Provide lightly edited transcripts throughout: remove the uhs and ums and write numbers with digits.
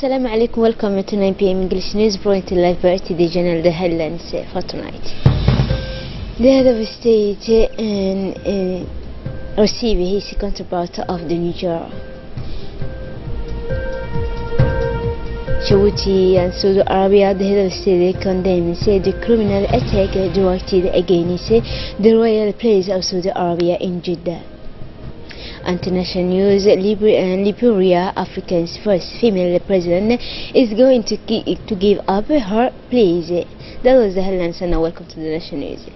Assalamu alaikum, welcome to 9 p.m. English news brought to live by Rtd Channel, the headlines for tonight. The head of state received his counterpart of the Niger. Djibouti and Saudi Arabia, the head of state condemns the criminal attack directed against the royal place of Saudi Arabia in Jeddah. International news: Liberia, Africa's first female president, is going to give up her place. That was the headlines, and now welcome to the national news.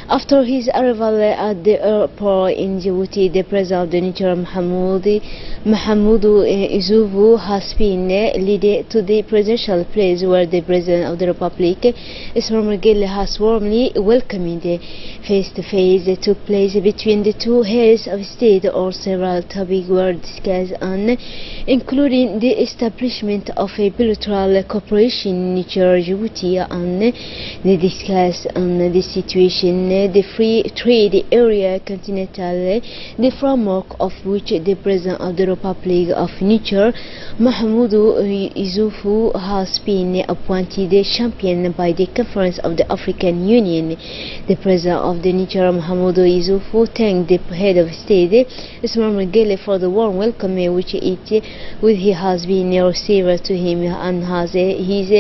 After his arrival at the airport in Djibouti, the president of the Niger, Mahamadou Issoufou, has been led to the presidential place where the president of the republic, Ismail, has warmly welcomed. Face-to-face took place between the two heads of state, or several topics were discussed on, including the establishment of a bilateral cooperation in Niger-Djibouti, and they discussed on the situation, the free trade area continental, the framework of which the president of the Republic of Niger, Mahamadou Issoufou, has been appointed champion by the Conference of the African Union. The president of the Niger, Mahamadou Issoufou, thanked the head of state, Ismail, for the warm welcome which he has been received to him and his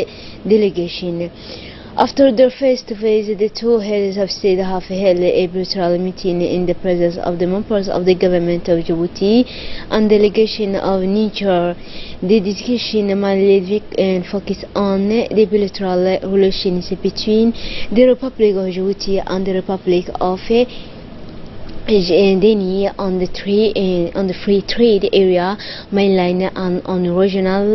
delegation. After their face-to-face, the two heads of state have held a bilateral meeting in the presence of the members of the government of Djibouti and delegation of Niger. The discussion mainly focused on the bilateral relations between the Republic of Djibouti and the Republic of on the free trade area, mainline, and on regional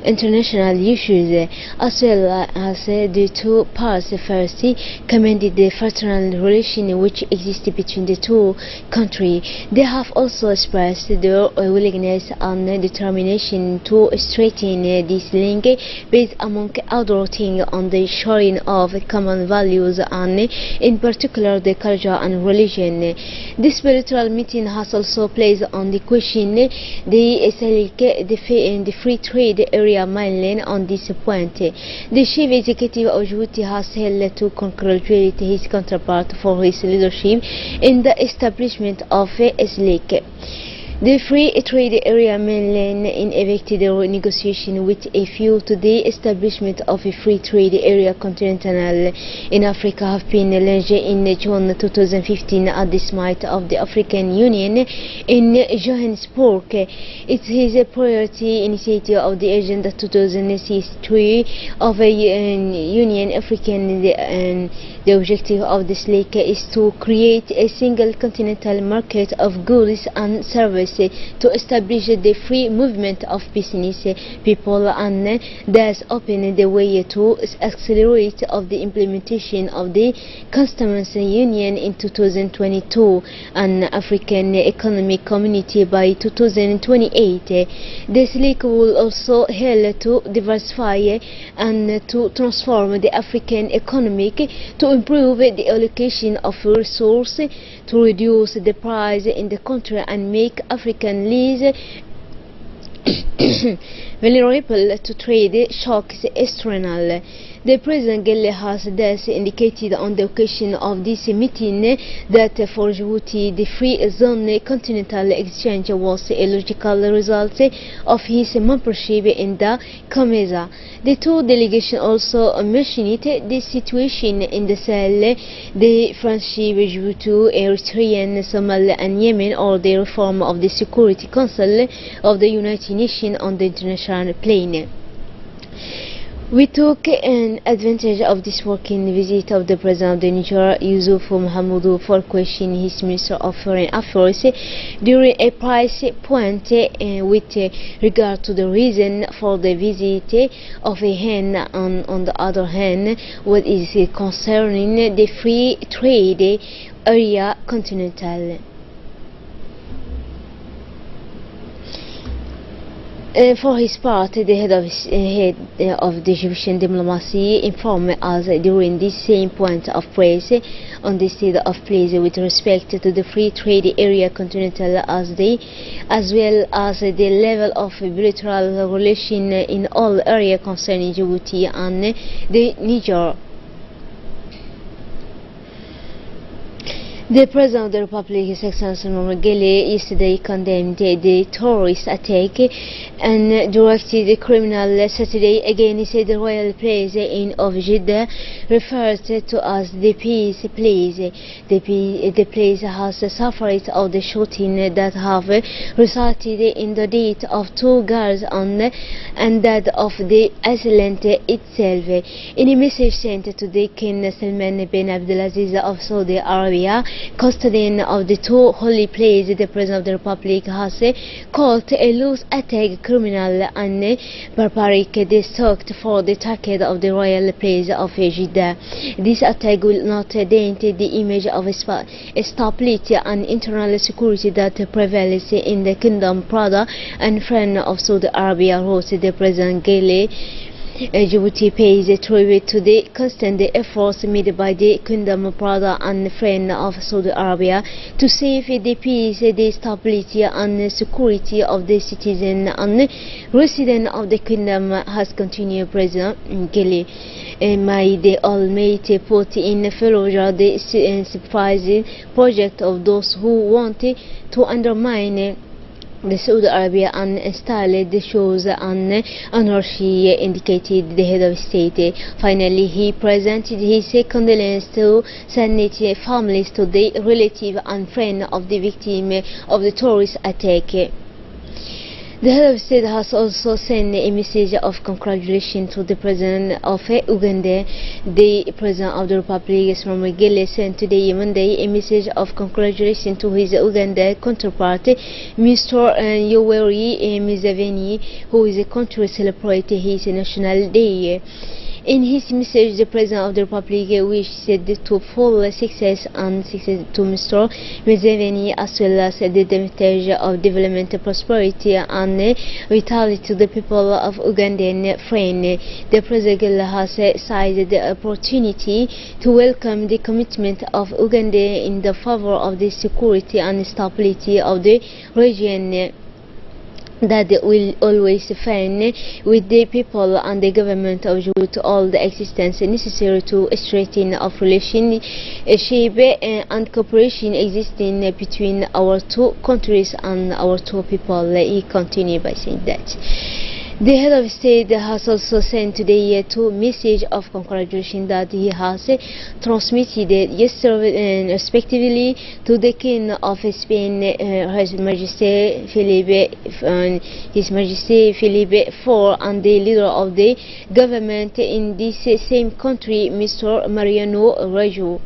international issues, as well as the two parts first commended the fraternal relation which existed between the two countries. They have also expressed their willingness and determination to strengthen this link based, among other things, on the sharing of common values and in particular the culture and religion. This bilateral meeting has also placed on the question the free trade area mainland. On this point, the chief executive of Djibouti has held to congratulate his counterpart for his leadership in the establishment of SLEC. The free trade area mainland initiated a negotiation with a view to the establishment of a free trade area continental in Africa have been launched in June 2015 at the summit of the African Union in Johannesburg. It is a priority initiative of the Agenda 2063 of a Union African. The objective of this link is to create a single continental market of goods and services, to establish the free movement of business, people, and thus open the way to accelerate of the implementation of the Customs Union in 2022 and African Economic Community by 2028. This link will also help to diversify and to transform the African economic, to improve the allocation of resources, to reduce the price in the country and make African leaders vulnerable to trade shocks external. The President has thus indicated on the occasion of this meeting that for Djibouti the free zone continental exchange was a logical result of his membership in the COMESA. The two delegations also mentioned the situation in the Sahel, the friendship Djibouti, Eritrea, Somalia and Yemen, or the reform of the Security Council of the United Nations on the international plane. We took an advantage of this working visit of the President of the Niger, Issoufou Mahamadou, for questioning his Minister of Foreign Affairs during a price point with regard to the reason for the visit of a hand. On the other hand, what is concerning the free trade area continental. For his part, the head of the Egyptian diplomacy informed us during this same point of praise on the state of play with respect to the free trade area continental as well as the level of bilateral relation in all areas concerning Djibouti and the Niger. The President of the Republic, His Excellency Mamagele, yesterday condemned the terrorist attack and directed the criminal Saturday. Again, he said the royal place in of Jeddah refers to as the peace place. The place has suffered of the shooting that have resulted in the death of 2 girls and that of the assailant itself. In a message sent to the King Salman bin Abdulaziz of Saudi Arabia, custodian of the 2 holy places, the President of the Republic has called a loose attack criminal and barbaric destruct for the target of the royal place of Jeddah. This attack will not dent the image of stability and internal security that prevails in the kingdom. Brother and friend of Saudi Arabia, wrote the President Gele. Djibouti pays tribute to the constant efforts made by the kingdom, brother and friend of Saudi Arabia to save the peace, the stability and security of the citizen and resident of the kingdom, has continued President Gele. May the Almighty put in failure the surprising project of those who want to undermine the Saudi Arabia and install the shows and anarchy, indicated the head of state. Finally, he presented his condolences to Senate families, to the relative and friend of the victim of the terrorist attack. The head of state has also sent a message of congratulations to the President of Uganda. The President of the Republic, Mamagele, sent today, Monday, a message of congratulations to his Uganda counterpart, Mr. Yoweri Museveni, who is a country celebrating his National Day. In his message, the President of the Republic wished to full success to Mr. Museveni, as well as the advantage of development, prosperity and vitality to the people of Ugandan friend. The President has seized the opportunity to welcome the commitment of Uganda in the favor of the security and stability of the region, that will always find with the people and the government of Djibouti all the assistance necessary to strengthen of relationship and cooperation existing between our 2 countries and our 2 people. He continued by saying that the head of state has also sent today 2 messages of congratulation that he has transmitted yesterday, respectively, to the King of Spain, His Majesty Felipe IV, and the leader of the government in this same country, Mr. Mariano Rajoy.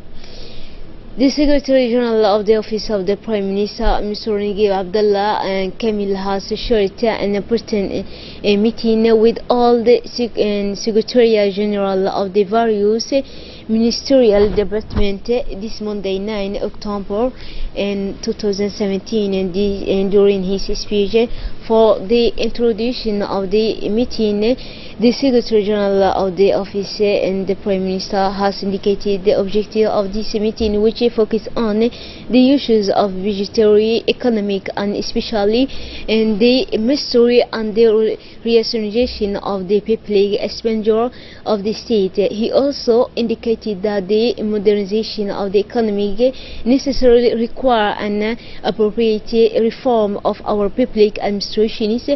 The Secretary General of the Office of the Prime Minister, Mr. Nigib Abdullah and Kamil, has shared an important meeting with all the Secretary General of the various ministerial departments this Monday, 9 October 2017, and during his speech for the introduction of the meeting, the Secretary General of the Office and the Prime Minister has indicated the objective of this meeting, which focus on the issues of budgetary, economic, and especially in the mystery and the reassignation of the public expenditure of the state. He also indicated that the modernization of the economy necessarily require an appropriate reform of our public administrations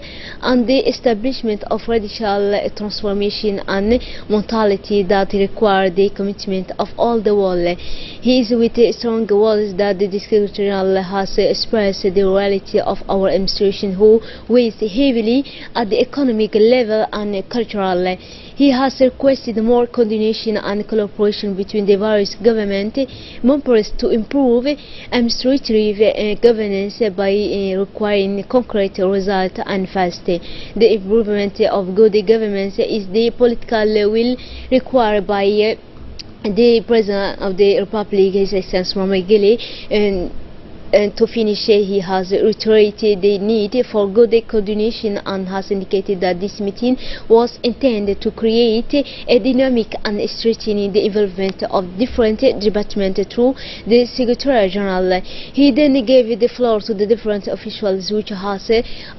and the establishment of radical transformation and mentality that require the commitment of all the world. He is with strong words that the Secretary General has expressed the reality of our administration, who weighs heavily at the economic level and cultural. He has requested more coordination and collaboration between the various government members to improve administrative governance by requiring concrete results and fast. The improvement of good governance is the political will required by the President of the Republic, His Excellency Mamagele, to finish, he has reiterated the need for good coordination and has indicated that this meeting was intended to create a dynamic and strengthen the involvement of different departments through the Secretary General. He then gave the floor to the different officials, which has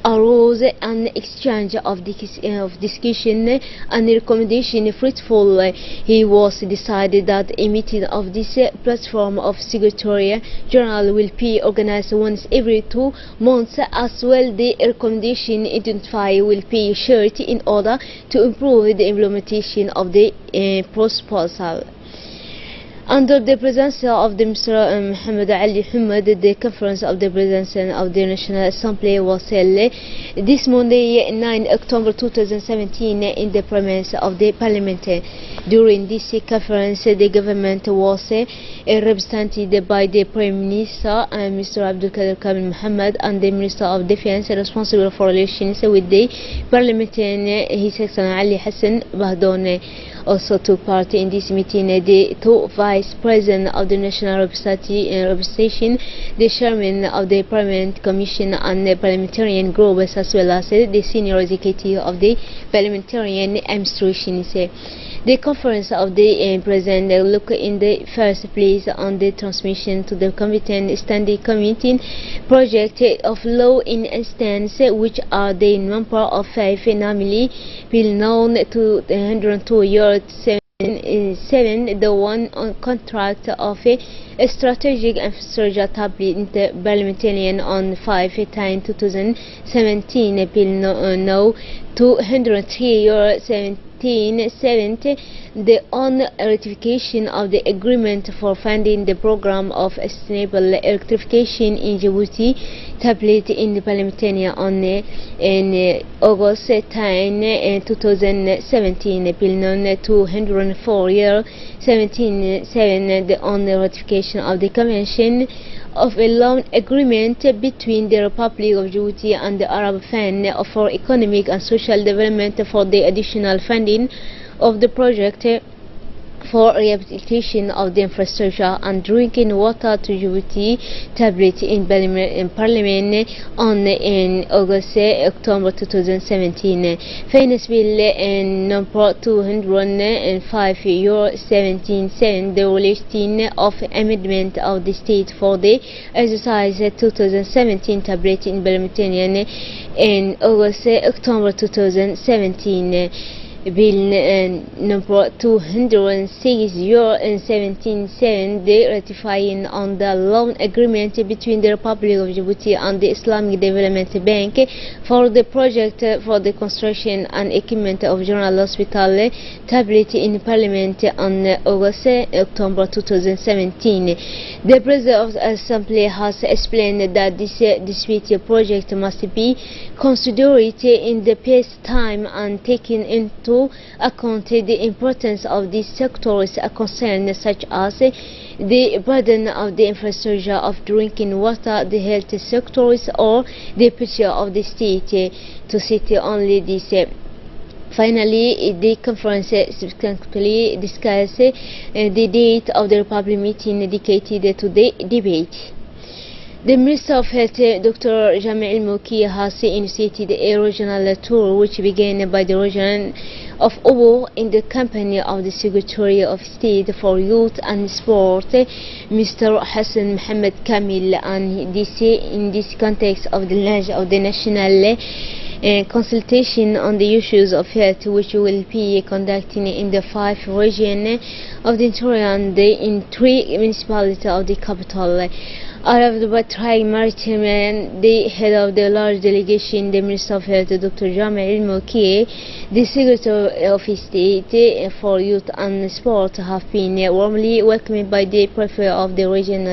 arose an exchange of discussion and recommendation fruitful. He was decided that a meeting of this platform of Secretary General will be organized once every 2 months. As well, the recommendation identified will be shared in order to improve the implementation of the proposal. Under the presence of the Mr. Muhammad Ali Hamad, the conference of the President of the National Assembly was held this Monday, 9 October 2017, in the premises of the Parliament. During this conference, the government was represented by the Prime Minister, Mr. Abdul Qadir Kamil Muhammad, and the Minister of Defense responsible for relations with the Parliament, His Excellency Ali Hassan Bahdon. Also took part in this meeting the 2 Vice President of the National Representation, the Chairman of the Parliament Commission and the Parliamentarian Groups, as well as the Senior Executive of the Parliamentarian Administration. The conference of the President looked in the first place on the transmission to the competent standing committee project of law in instance, which are the number of 5, namely Bill known to 102 years 7, the one on contract of a strategic infrastructure tablet interparliamentarian on 5/10/2017, Bill no 203 years 1770, the on ratification of the agreement for funding the program of sustainable electrification in Djibouti, tablet in the parliamentarian on in August 10, 2017, Bill no 204 year 1770, the on ratification of the convention of a loan agreement between the Republic of Djibouti and the Arab Fund for Economic and Social Development for the additional funding of the project for rehabilitation of the infrastructure and drinking water to Djibouti, tablet in Parliament on in October 2017. Finance Bill number 205 euro 17, the listing of amendment of the state for the exercise 2017, tablet in Parliament in October 2017. Bill number 206 euro 17, the ratifying on the loan agreement between the Republic of Djibouti and the Islamic Development Bank for the project for the construction and equipment of General Hospital, tablet in Parliament on October 2017. The President of the Assembly has explained that this dispute project must be considered in the best time and taken into account the importance of these sectors concerned, such as the burden of the infrastructure of drinking water, the health sectors, or the picture of the state, to cite only this. Finally, the conference subsequently discussed the date of the Republic meeting dedicated to the debate. The Minister of Health, Dr. Jamil Mouki, has initiated a regional tour which began by the region of Obo in the company of the Secretary of State for Youth and Sport, Mr. Hassan Mohammed Kamil, and in this context of the launch of the national consultation on the issues of health, which will be conducted in the 5 regions of the interior and in 3 municipalities of the capital. Arrived by Maritime, the head of the large delegation, the Minister of Health, Dr. Jamil Mouki, the Secretary of State for Youth and Sport, have been warmly welcomed by the Prefect of the region,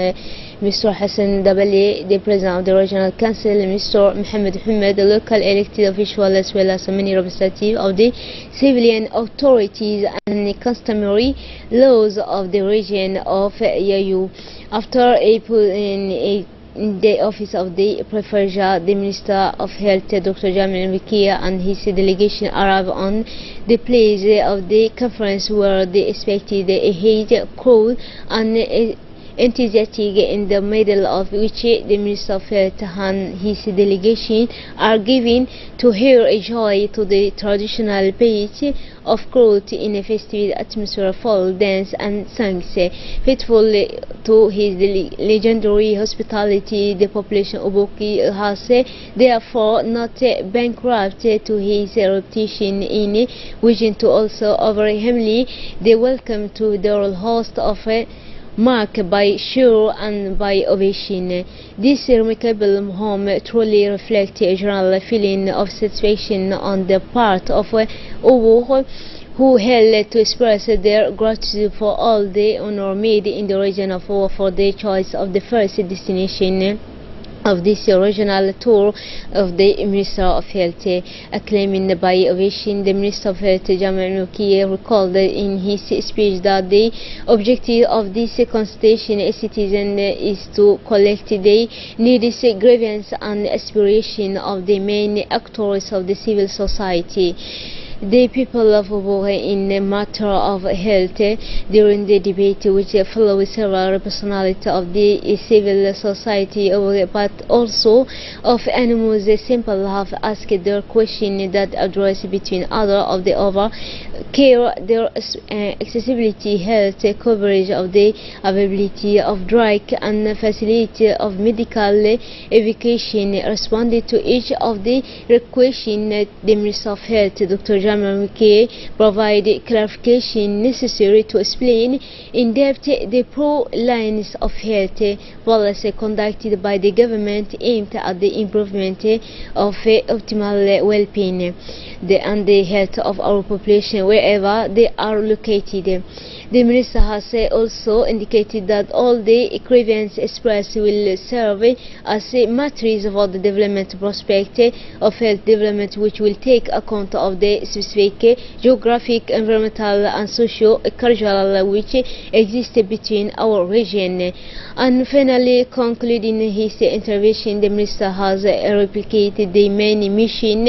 Mr. Hassan Dabali, the President of the Regional Council, Mr. Mohammed Hamad, the local elected official, as well as many representatives of the civilian authorities and the customary laws of the region of Yayu. After in the office of the Prefect, the Minister of Health, Dr. Jamil Mouki, and his delegation arrived on the place of the conference, where they expected a heat, cold, and enthusiastic, in the middle of which the Minister of Health and his delegation are giving to her a joy to the traditional pitch of growth in a festive atmosphere, folk dance and songs. Faithful to his legendary hospitality, the population of Oboki has therefore not bankrupt to his reputation in wishing to also overwhelmingly the welcome to the royal host of marked by show and by ovation. This remarkable home truly reflects a general feeling of satisfaction on the part of all who held to express their gratitude for all the honor made in the region of Owo for the choice of the first destination of this original tour of the Minister of Health. Acclaiming by ovation, the Minister of Health Jamal Mukiye recalled in his speech that the objective of this consultation citizen is to collect the needs, grievance and aspiration of the main actors of the civil society. The people of Oboe in the matter of health during the debate, which followed several personalities of the civil society, but also of animals, simple have asked their question that address between other of the over care, their accessibility, health coverage of the availability of drug and facility of medical education. Responded to each of the questions, the Minister of Health, Dr. provide clarification necessary to explain in depth the pro-lines of health policy conducted by the government aimed at the improvement of optimal well-being and the health of our population wherever they are located. The Minister has also indicated that all the grievances expressed will serve as matters for the development prospect of health development, which will take account of the specific geographic, environmental and socio-cultural which exist between our region. And finally, concluding his intervention, the Minister has replicated the main mission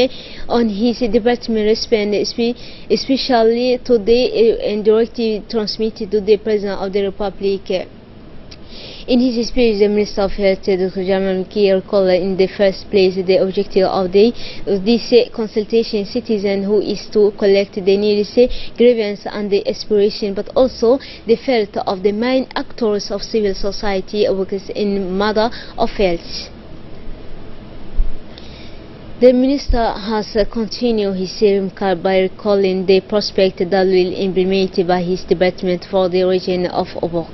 on his department respond especially to the directive transmitted to the President of the Republic. In his speech, the Minister of Health, Dr. Jamal Mukiye, recalled in the first place the objective of this consultation citizen, who is to collect the needs, grievance and the aspiration, but also the felt of the main actors of civil society workers in matter of health. The Minister has continued his remarks by recalling the prospect that will be implemented by his department for the region of Oboe.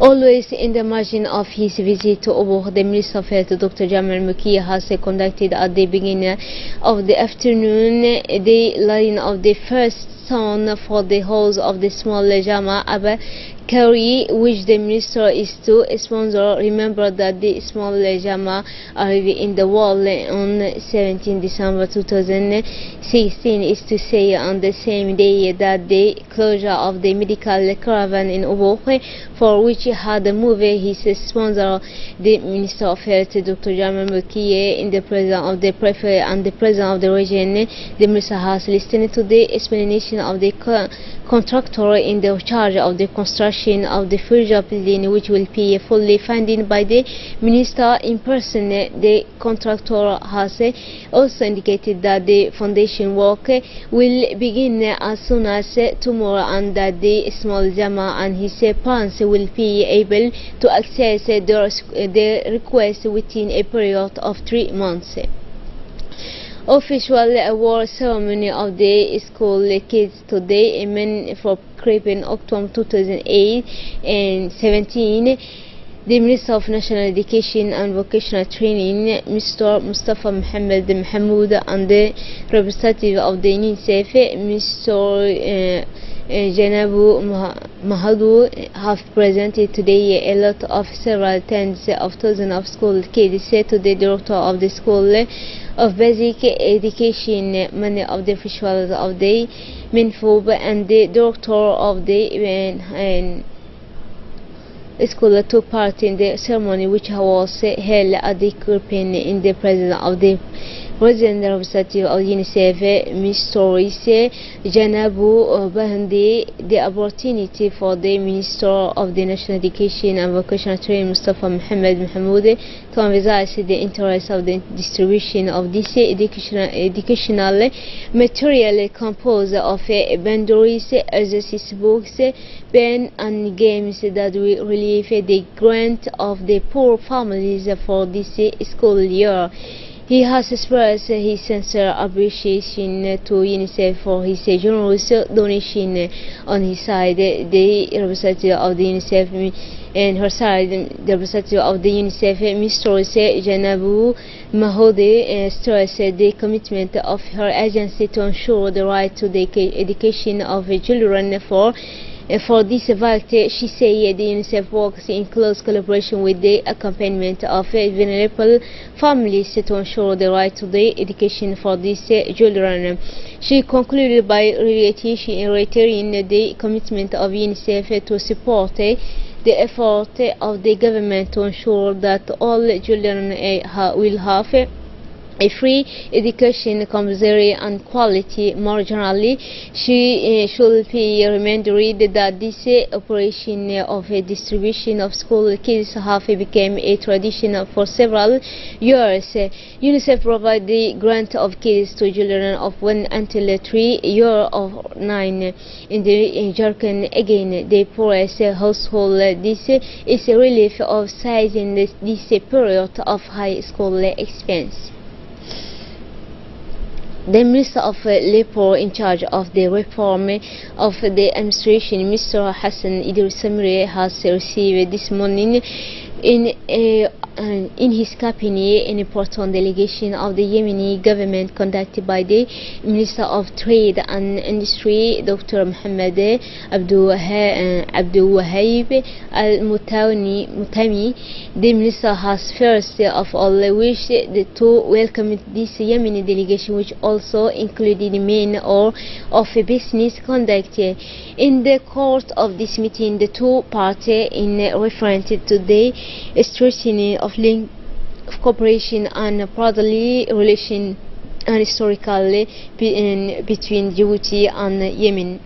Always in the margin of his visit to Oboe, the Minister of Health, Dr. Jamal Mukiye, has conducted at the beginning of the afternoon the laying of the first stone for the halls of the small Jama Abba Kari, which the Minister is to sponsor. Remember that the small Jama arrived in the world on 17 December 2016, is to say on the same day that the closure of the medical caravan in Oboe, for which had moved his sponsor, the Minister of Health, Dr. Jamal Mukiye, in the presence of the Prefect and the President of the region. The Minister has listened to the explanation of the contractor in the charge of the construction of the future building, which will be fully funded by the Minister in person. The contractor has also indicated that the foundation work will begin as soon as tomorrow, and that the small Jama and his parents will be able to access the request within a period of 3 months. Official award ceremony of the school kids today, men for Creeping October 2008 and 17. The Minister of National Education and Vocational Training, Mr. Mustafa Mohammed Mahmoud, and the representative of the UNICEF, Mr. Janabu Mahadu, have presented today a lot of several tens of thousands of school kids to the director of the School of Basic Education, many of the officials of the Minfob and the director of the school took part in the ceremony, which was held at the Kirpin in the presence of the President representative of UNICEF, Ms. Torise Janabu Bahandi, the opportunity for the Minister of the National Education and Vocational Training, Mustafa Mohammed Mahmoud, to emphasize the interest of the distribution of this educational material composed of bandaries, exercise books, pen and games that will relieve the grant of the poor families for this school year. He has expressed his sincere appreciation to UNICEF for his generous donation. On his side, the representative of the UNICEF, and her side, the representative of the UNICEF, Ms. Torise Janabu Mahode, stressed the commitment of her agency to ensure the right to the education of children. For this fact, she said the UNICEF works in close collaboration with the accompaniment of vulnerable families to ensure the right to the education for these children. She concluded by reiterating the commitment of UNICEF to support the effort of the government to ensure that all children will have a free education, compulsory and quality. More generally, she should be reminded that this operation of distribution of school kits have become a tradition for several years. UNICEF provides the grant of kits to children of 1 until 3 years of 9 in the Jharkhand. Again, the poorest household. This is a relief of size in this period of high school expense. The Minister of Labor in charge of the reform of the administration, Mr. Hassan Idris Samire, has received this morning in his cabinet an important delegation of the Yemeni government conducted by the Minister of Trade and Industry, Dr. Mohammed Abdul Wahab Al-Mutami. The Minister has first of all wished to welcome this Yemeni delegation, which also included men of business conduct. In the course of this meeting, the two parties, in reference to the strengthening of link of cooperation and brotherly relation and historically between Djibouti and Yemen,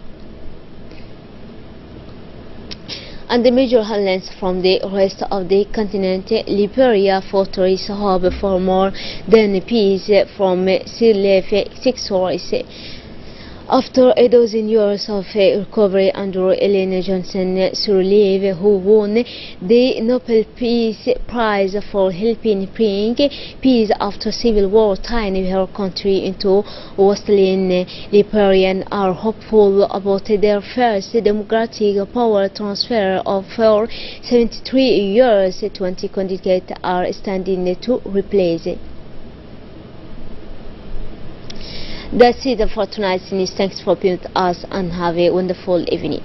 and the major highlands from the rest of the continent, Liberia for tourist hub for more than peace from slave sectors. After a dozen years of recovery under Ellen Johnson Sirleaf, who won the Nobel Peace Prize for helping bring peace after civil war tying her country into Western Liberians are hopeful about their first democratic power transfer of for 73 years. 20 candidates are standing to replace it. That's it for tonight's news. Thanks for being with us and have a wonderful evening.